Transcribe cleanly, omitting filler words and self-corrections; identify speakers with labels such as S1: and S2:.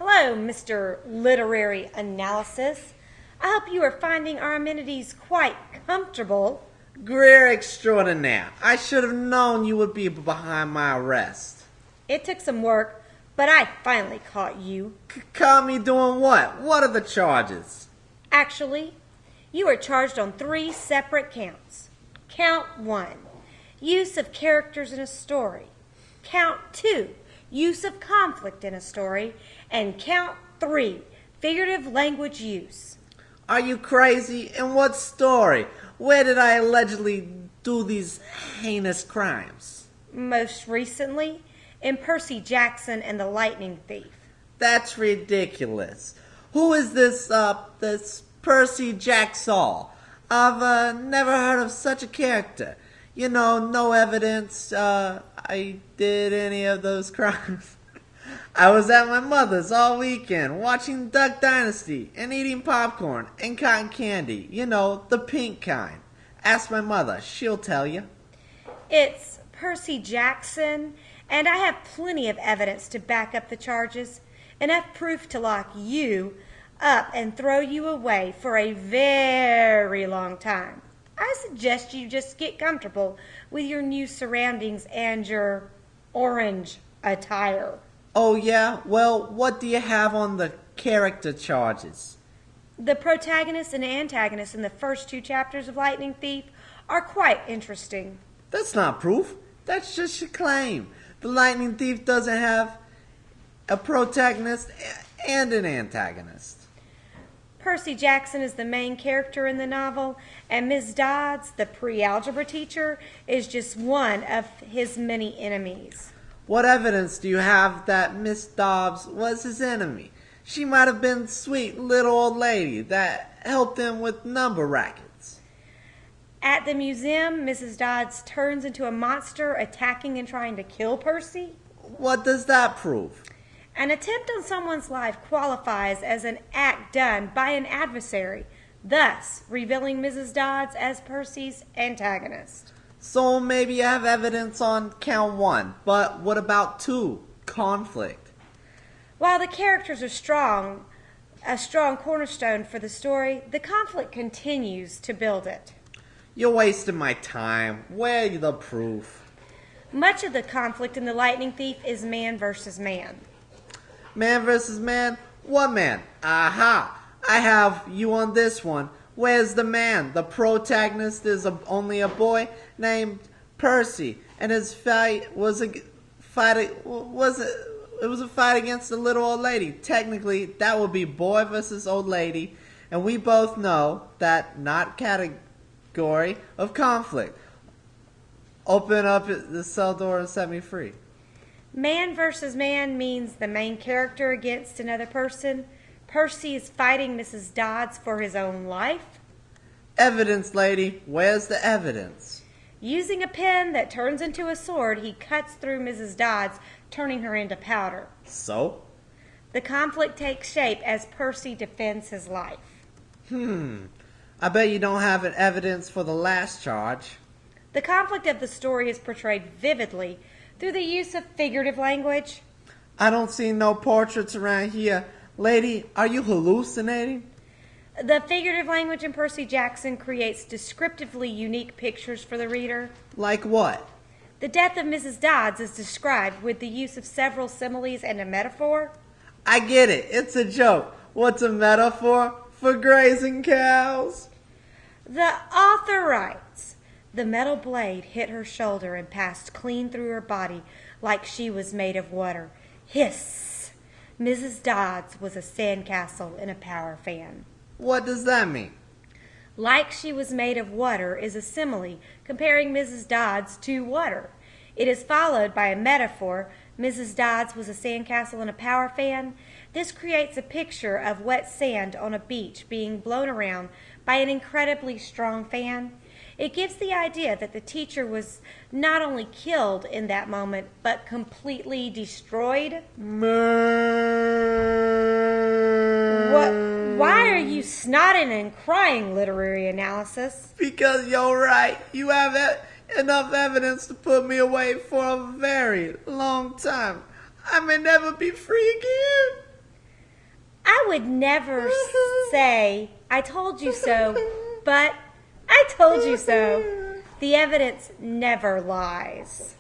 S1: Hello, Mr. Literary Analysis. I hope you are finding our amenities quite comfortable.
S2: Greer extraordinaire. I should have known you would be behind my arrest.
S1: It took some work, but I finally caught you.
S2: Caught me doing what? What are the charges?
S1: Actually, you are charged on 3 separate counts. Count 1, use of characters in a story. Count 2, use of conflict in a story. And count 3, figurative language use.
S2: Are you crazy? In what story? Where did I allegedly do these heinous crimes?
S1: Most recently, in Percy Jackson and the Lightning Thief.
S2: That's ridiculous. Who is this Percy Jacksaw? I've never heard of such a character. You know, no evidence I did any of those crimes. I was at my mother's all weekend watching Duck Dynasty and eating popcorn and cotton candy. You know, the pink kind. Ask my mother, she'll tell you.
S1: It's Percy Jackson, and I have plenty of evidence to back up the charges. Enough proof to lock you up and throw you away for a very long time. I suggest you just get comfortable with your new surroundings and your orange attire.
S2: Oh yeah? Well, what do you have on the character charges?
S1: The protagonist and antagonist in the first 2 chapters of Lightning Thief are quite interesting.
S2: That's not proof. That's just your claim. The Lightning Thief doesn't have a protagonist and an antagonist.
S1: Percy Jackson is the main character in the novel, and Ms. Dodds, the pre-algebra teacher, is just one of his many enemies.
S2: What evidence do you have that Miss Dobbs was his enemy? She might have been sweet little old lady that helped him with number rackets.
S1: At the museum, Mrs. Dodds turns into a monster attacking and trying to kill Percy.
S2: What does that prove?
S1: An attempt on someone's life qualifies as an act done by an adversary, thus revealing Mrs. Dodds as Percy's antagonist.
S2: So maybe you have evidence on count 1, but what about 2? Conflict.
S1: While the characters are a strong cornerstone for the story, the conflict continues to build it.
S2: You're wasting my time. Where are the proof?
S1: Much of the conflict in The Lightning Thief is man versus man.
S2: Man versus man? What man? Aha! I have you on this one. Where's the man? The protagonist is only a boy named Percy, and his fight was a fight against a little old lady. Technically, that would be boy versus old lady, and we both know that not category of conflict. Open up the cell door and set me free.
S1: Man versus man means the main character against another person. Percy is fighting Mrs. Dodds for his own life.
S2: Evidence, lady. Where's the evidence?
S1: Using a pen that turns into a sword, he cuts through Mrs. Dodds, turning her into powder.
S2: So?
S1: The conflict takes shape as Percy defends his life.
S2: I bet you don't have an evidence for the last charge.
S1: The conflict of the story is portrayed vividly through the use of figurative language.
S2: I don't see no portraits around here. Lady, are you hallucinating?
S1: The figurative language in Percy Jackson creates descriptively unique pictures for the reader.
S2: Like what?
S1: The death of Mrs. Dodds is described with the use of several similes and a metaphor.
S2: I get it. It's a joke. What's a metaphor? For grazing cows?
S1: The author writes, "The metal blade hit her shoulder and passed clean through her body like she was made of water. Hiss! Mrs. Dodds was a sandcastle in a power fan."
S2: What does that mean?
S1: Like she was made of water is a simile comparing Mrs. Dodds to water. It is followed by a metaphor. Mrs. Dodds was a sandcastle in a power fan. This creates a picture of wet sand on a beach being blown around by an incredibly strong fan. It gives the idea that the teacher was not only killed in that moment, but completely destroyed. Why are you snotting and crying, Literary Analysis?
S2: Because you're right. You have enough evidence to put me away for a very long time. I may never be free again.
S1: would never say, I told you so, but I told you so. The evidence never lies.